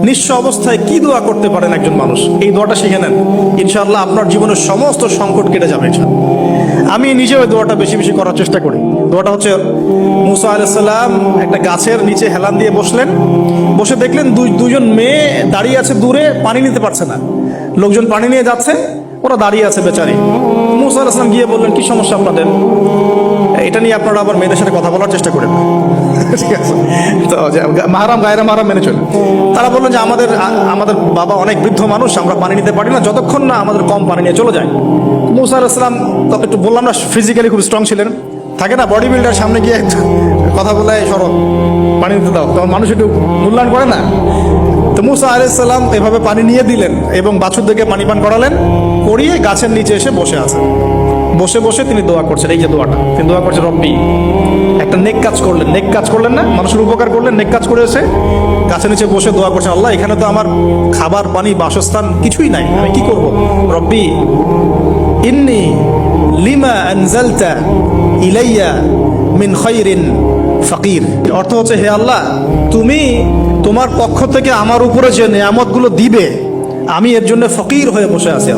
নিঃস্ব অবস্থায় কি দোয়া করতে পারেন একজন মানুষ, এই দোয়াটা শিখে নেন, ইনশাআল্লাহ আপনার জীবনের সমস্ত সংকট কেটে যাবে ইনশাআল্লাহ। আমি নিজেও এই দোয়াটা বেশি বেশি করার চেষ্টা করি। দোয়াটা হচ্ছে, মুসা আলাইহিস সালাম একটা গাছের নিচে হেলান দিয়ে বসলেন, বসে দেখলেন দুইজন মেয়ে দাঁড়িয়ে আছে দূরে, পানি নিতে পারছে না, লোকজন পানি নিয়ে যাচ্ছে, ওরা দাঁড়িয়ে আছে বেচারি। মুসা আলাইহিস সালাম গিয়ে বললেন, কি সমস্যা আপনাদের? এটা নিয়ে আপনারা আবার মেয়েদের সাথে কথা বলার চেষ্টা করেন, ঠিক আছে? তো মাহারাম গায়রা মাহারাম মেনে চলেন। তারা বললেন যে আমাদের বাবা অনেক বৃদ্ধ মানুষ, আমরা পানি নিতে পারি না যতক্ষণ না আমাদের কম পানি নিয়ে চলে যায়। মুসা আলাইহিস সালাম তখন একটু বললাম না, ফিজিক্যালি খুব স্ট্রং ছিলেন, থাকে না বডি বিল্ডার, সামনে গিয়ে কথা বলে সরব পানি নিতে দাও, তখন মানুষ একটু মূল্যায়ন করে না। তো মুসা আলাইহিস সালাম এভাবে পানি নিয়ে দিলেন এবং বাছুরদেরকে পানি পান করালেন, করিয়ে গাছের নিচে এসে বসে আছেন। বসে বসে তিনি দোয়া করছেন, এই যে দোয়াটা তিনি দোয়া করছেন, রব্বি, একটা নেক কাজ করলেন, নেক কাজ করলেন না, মানুষের উপকার করলেন, নেক কাজ করে এসে গাছের নিচে বসে দোয়া করছেন, আল্লাহ এখানে তো আমার খাবার পানি বাসস্থান কিছুই নাই, আমি কি করব? রব্বি ইন্নী লিমা আনজালতা ইলাইয়া মিন খায়রিন ফাকির। অর্থ হচ্ছে, হে আল্লাহ, তুমি তোমার পক্ষ থেকে আমার উপরে যে নেয়ামতগুলো দিবে, আমি এর জন্য ফকির হয়ে বসে আছি।